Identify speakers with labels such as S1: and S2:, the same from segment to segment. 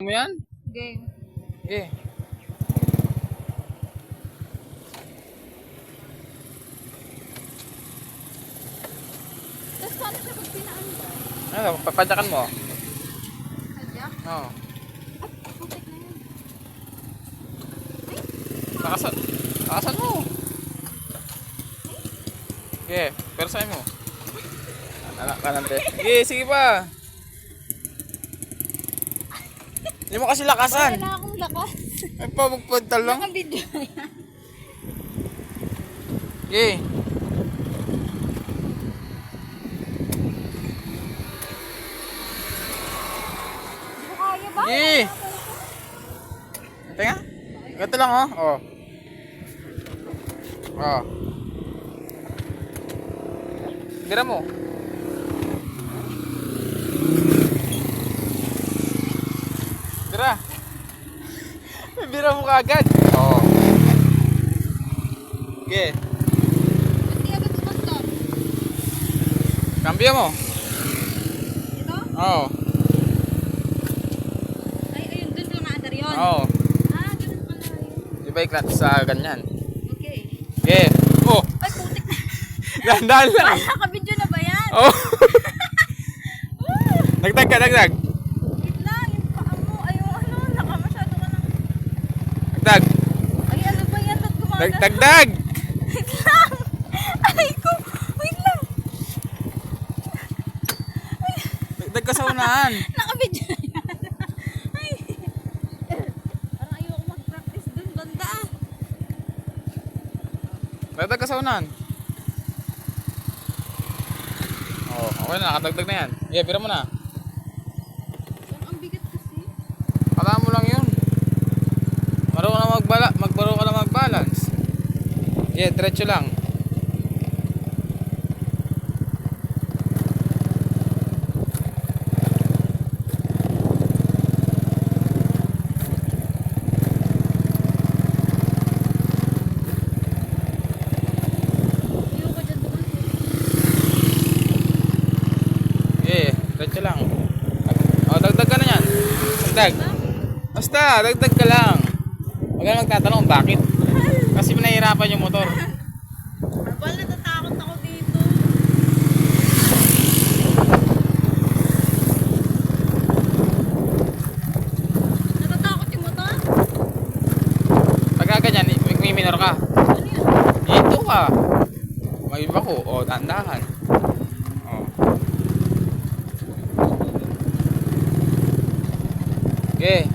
S1: Mo yan?
S2: Game.
S1: Okay.
S2: Tapos paano siya pag pinaan ba?
S1: Ano, papadyakan mo.
S2: Sadya?
S1: Oo.
S2: Putik na yun.
S1: Lakasan mo. Okay, pero sa'yo mo. Anak ka nante. Okay, sige pa. Hindi mo kasi lakasan.
S2: Wala akong lakas.
S1: Ay pa, magpunta lang.
S2: Naka-video na yan.
S1: Okay.
S2: Hindi ko kaya ba?
S1: Okay. Ito nga. Ganito lang oh. Oh. Oh. Bira mo. Bira. Bira mo kaagad. Oh. Okay.
S2: Hindi agad stop.
S1: Cambio mo.
S2: Ito?
S1: Oh.
S2: Ay, ayun. Dun sa maandar yun.
S1: Oh.
S2: Ah, ganun pala yun.
S1: Iba i-clutch sa ganyan.
S2: Okay.
S1: Okay. Oh.
S2: Ay, putik na.
S1: Dahan-dahan lang.
S2: Naka-video na ba yan?
S1: Oh. Dagdag ka, dagdag.
S2: Wait lang, yung paa mo. Ay, yung ano, nakamasyado ka ng...
S1: Dagdag.
S2: Ay, ano ba yan? Ba't gumagano?
S1: Dagdag.
S2: Wait lang! Ay ko! Wait lang!
S1: Dagdag ka sa unahan.
S2: Nakabidyo na yan. Ay! Parang ayoko mag-practice dun, banda.
S1: Dagdag ka sa unahan. Oh, okay na, nakadagdag na yan. Yeah, bira mo na.
S2: Ang bigat kasi.
S1: Kala mo lang yun. Magbaro ka na mag-balance. Yeah, diretso lang.
S2: Ayoko dyan dumaan.
S1: Yeah, diretso lang. Oh, dagdag ka na yan. Dagdag. Basta, dagdag ka lang. Huwag ka na magtatanong bakit. Kasi nahihirapan yung motor.
S2: Abal, natatakot ako dito. Natatakot yung motor?
S1: Pagka ganyan, may minor ka.
S2: Ano yun?
S1: Dito ka. May iba ko. O, dahan-dahan. O. Okay.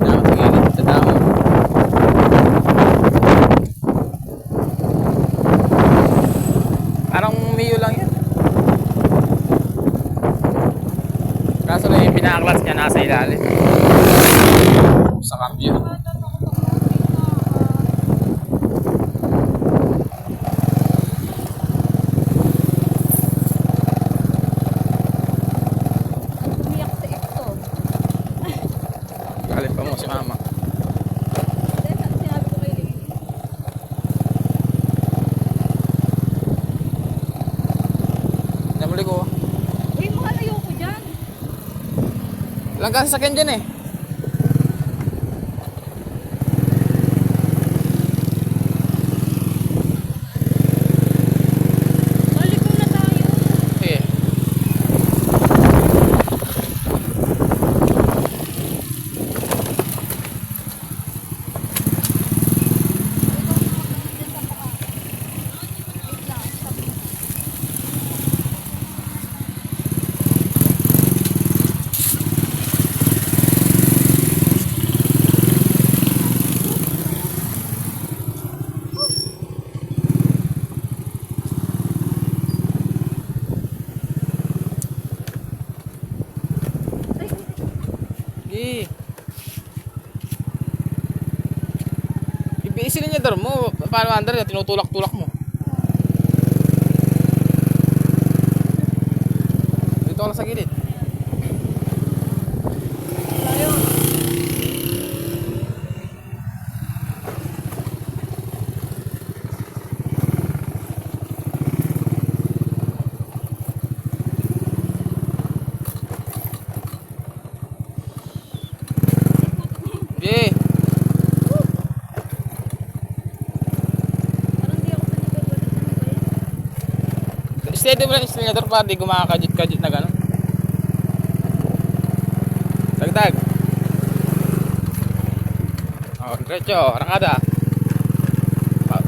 S1: Dapat sa gilid, sa damo. Parang Mio lang yan. Kaso lang yung pinaka-clutch niya nasa ilalim. Sa cambio.
S2: Umiyak sa ito.
S1: Galit pa mo si mama.
S2: Dahil sinabi ko kay Lily.
S1: Namuli ko.
S2: Uy, mahal, ayoko dyan.
S1: Lang ka sasakyan dyan eh.
S2: Balik ko na tayo.
S1: Sige. Sige. Isin niya dar mo. Paano andar niya? Tinutulak-tulak mo. Dito ka lang sa gilid.
S2: Tayo.
S1: Steady mo lang yung slingator para di kumakakajit-kajit na gano'n. Dagdag. Oh, diretso, rakada. Oh.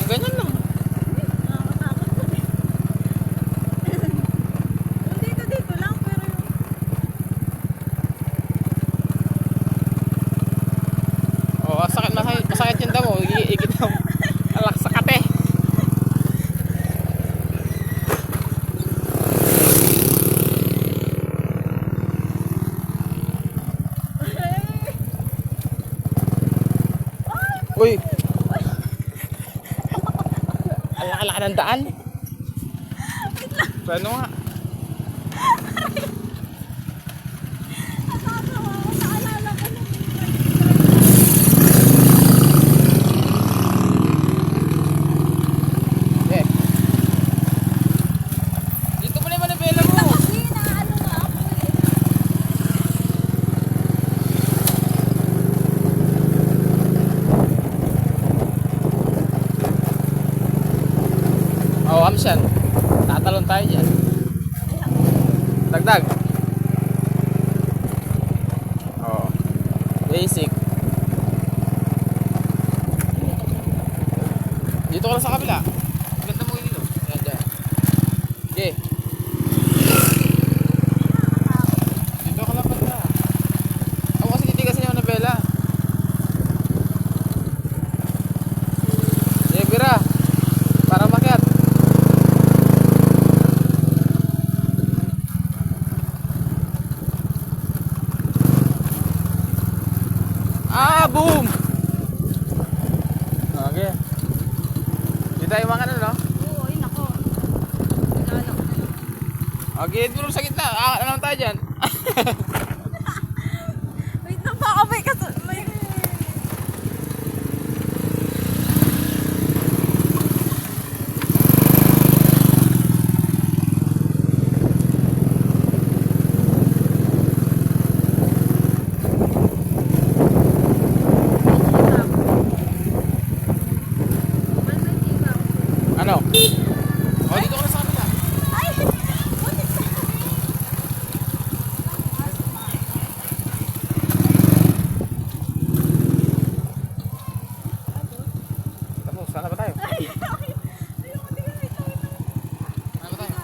S1: Ganyan lang.
S2: Nakakatakot ko eh. Yung dito lang, pero yung...
S1: Oh, masakit yung damo. Iikit mo. Alak sa kate. Uy! Alaka ng daan. Paano nga?
S2: Nakakawa ko, naalala ko nung...
S1: Eh. Dito mo na yung manibela mo.
S2: Kasi naano nga ako eh.
S1: Oh, Amshan. Tatalon tayo dyan. Dagdag. Oh. Basic. Dito ka lang sa kabila. Ganda mo dito. Yan dyan. Okay. Dito ka lang pala. Ako kasi titigasin yung nabela. Okay, bira. Para makiat. Ah, boom! Okay. Di tayo mga ano, no?
S2: Oo, ay nako. Naalala ko.
S1: Okay, dito sa gitna. Ano naman tayo dyan?
S2: Wait lang baka may may...
S1: Ano? Oh, dito ka na sa kabila.
S2: Ay! Butik sa
S1: Tapos, sana ba tayo?
S2: Ay! Ayoko, di ka ito.
S1: Sana ba tayo?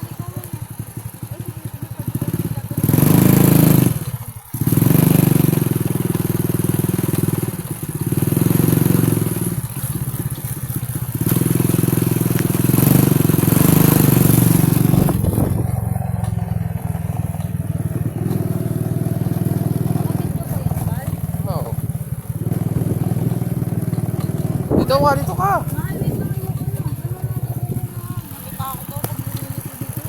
S1: Oo. Dito ka, dito ka.
S2: Mahal, wait lang ayoko na. Nakita ako daw pag bumili ko dito.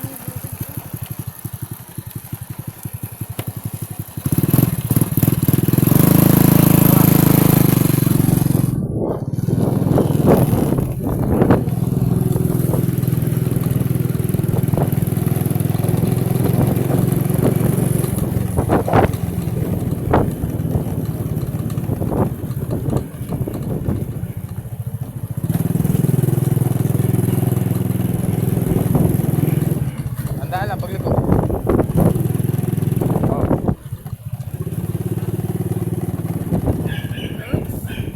S1: Andaan lang, pagliko. Oh.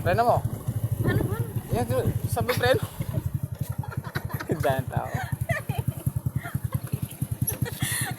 S1: Preno mo.
S2: Ano ba?
S1: Yan, sabi preno. Gandaan tao.